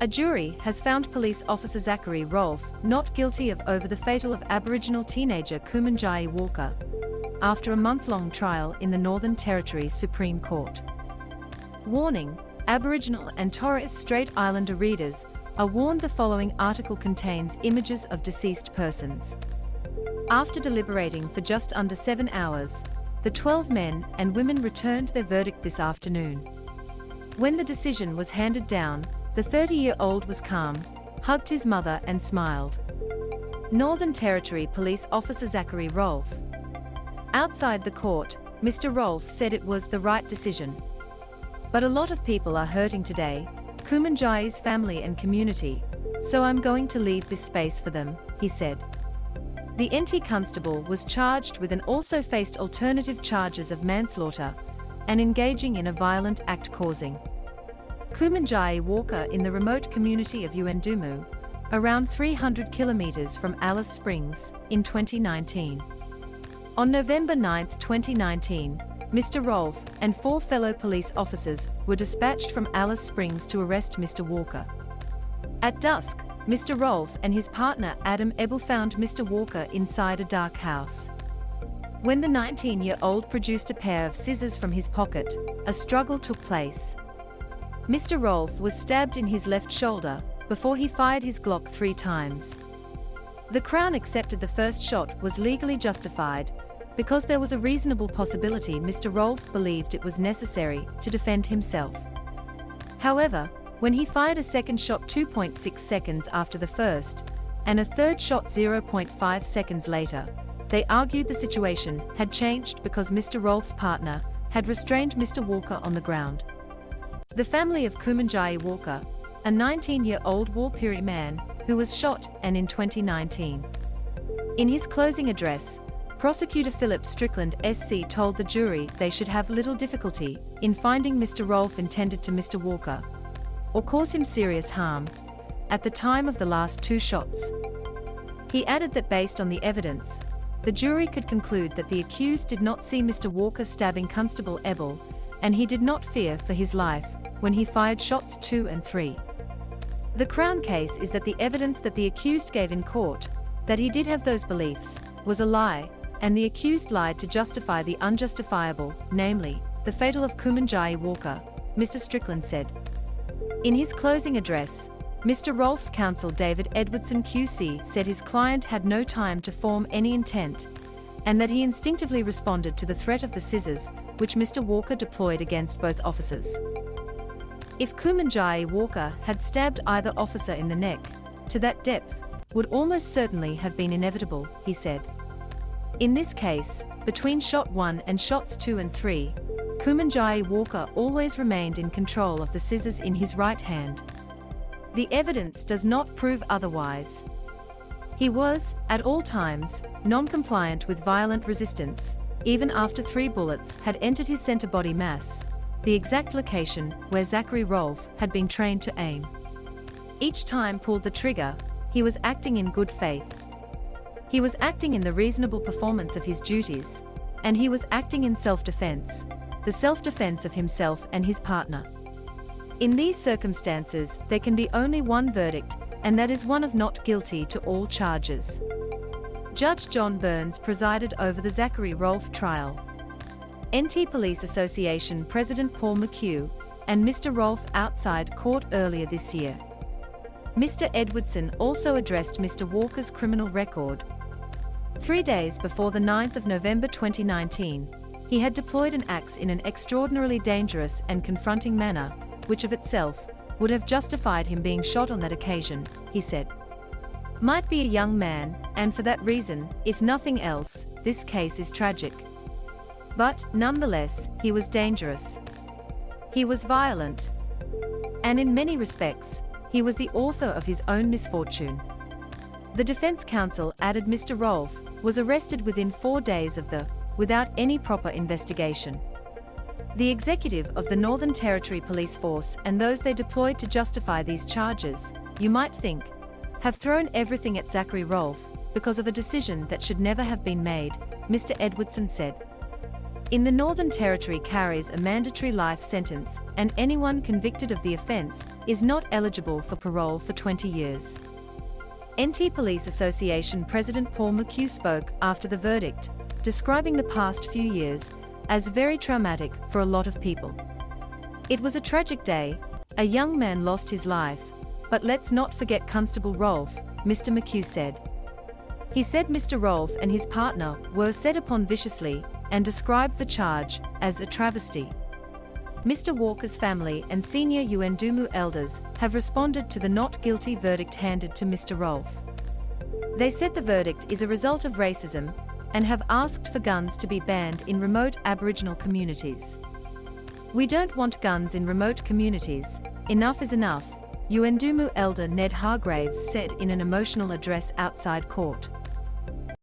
A jury has found police officer Zachary Rolfe not guilty of over the fatal of Aboriginal teenager Kumanjay Walker, after a month-long trial in the Northern Territory Supreme Court. Warning: Aboriginal and Torres Strait Islander readers are warned the following article contains images of deceased persons. After deliberating for just under 7 hours, the 12 men and women returned their verdict this afternoon. When the decision was handed down, the 30-year-old was calm, hugged his mother and smiled. Northern Territory Police Officer Zachary Rolfe. Outside the court, Mr. Rolfe said it was the right decision. But a lot of people are hurting today, Kumanjai's family and community, so I'm going to leave this space for them, he said. The NT constable was charged with and also faced alternative charges of manslaughter and engaging in a violent act causing. Kumanjay Walker in the remote community of Yuendumu, around 300 kilometers from Alice Springs, in 2019. On November 9, 2019, Mr. Rolfe and 4 fellow police officers were dispatched from Alice Springs to arrest Mr. Walker. At dusk, Mr. Rolfe and his partner Adam Ebel found Mr. Walker inside a dark house. When the 19-year-old produced a pair of scissors from his pocket, a struggle took place. Mr. Rolfe was stabbed in his left shoulder before he fired his Glock 3 times. The Crown accepted the first shot was legally justified because there was a reasonable possibility Mr. Rolfe believed it was necessary to defend himself. However, when he fired a second shot 2.6 seconds after the first, and a third shot 0.5 seconds later, they argued the situation had changed because Mr. Rolfe's partner had restrained Mr. Walker on the ground. The family of Kumanjay Walker, a 19-year-old Warlpiri man who was shot and in 2019. In his closing address, Prosecutor Philip Strickland SC told the jury they should have little difficulty in finding Mr. Rolfe intended to Mr. Walker or cause him serious harm at the time of the last 2 shots. He added that based on the evidence, the jury could conclude that the accused did not see Mr. Walker stabbing Constable Ebel, and he did not fear for his life when he fired shots 2 and 3. The Crown case is that the evidence that the accused gave in court, that he did have those beliefs, was a lie, and the accused lied to justify the unjustifiable, namely, the fatal of Kumanjay Walker, Mr. Strickland said. In his closing address, Mr. Rolfe's counsel David Edwardson QC said his client had no time to form any intent, and that he instinctively responded to the threat of the scissors, which Mr. Walker deployed against both officers. If Kumanjay Walker had stabbed either officer in the neck, to that depth, would almost certainly have been inevitable, he said. In this case, between shot 1 and shots 2 and 3, Kumanjay Walker always remained in control of the scissors in his right hand. The evidence does not prove otherwise. He was, at all times, non-compliant with violent resistance, even after 3 bullets had entered his center body mass, the exact location where Zachary Rolfe had been trained to aim. Each time pulled the trigger, he was acting in good faith. He was acting in the reasonable performance of his duties, and he was acting in self-defense, the self-defense of himself and his partner. In these circumstances, there can be only one verdict, and that is one of not guilty to all charges. Judge John Burns presided over the Zachary Rolfe trial. NT Police Association President Paul McHugh and Mr. Rolfe outside court earlier this year. Mr. Edwardson also addressed Mr. Walker's criminal record. 3 days before the 9th of November 2019, he had deployed an axe in an extraordinarily dangerous and confronting manner, which of itself would have justified him being shot on that occasion, he said. Might be a young man, and for that reason, if nothing else, this case is tragic. But, nonetheless, he was dangerous. He was violent. And in many respects, he was the author of his own misfortune. The defense counsel added Mr. Rolfe was arrested within 4 days of without any proper investigation. The executive of the Northern Territory Police Force and those they deployed to justify these charges, you might think, have thrown everything at Zachary Rolfe because of a decision that should never have been made, Mr. Edwardson said. in the Northern Territory carries a mandatory life sentence, and anyone convicted of the offence is not eligible for parole for 20 years. NT Police Association President Paul McHugh spoke after the verdict, describing the past few years as very traumatic for a lot of people. It was a tragic day, a young man lost his life, but let's not forget Constable Rolfe, Mr. McHugh said. He said Mr. Rolfe and his partner were set upon viciously and described the charge as a travesty. Mr. Walker's family and senior Yuendumu elders have responded to the not guilty verdict handed to Mr. Rolfe. They said the verdict is a result of racism and have asked for guns to be banned in remote Aboriginal communities. "We don't want guns in remote communities. Enough is enough," Yuendumu elder Ned Hargraves said in an emotional address outside court.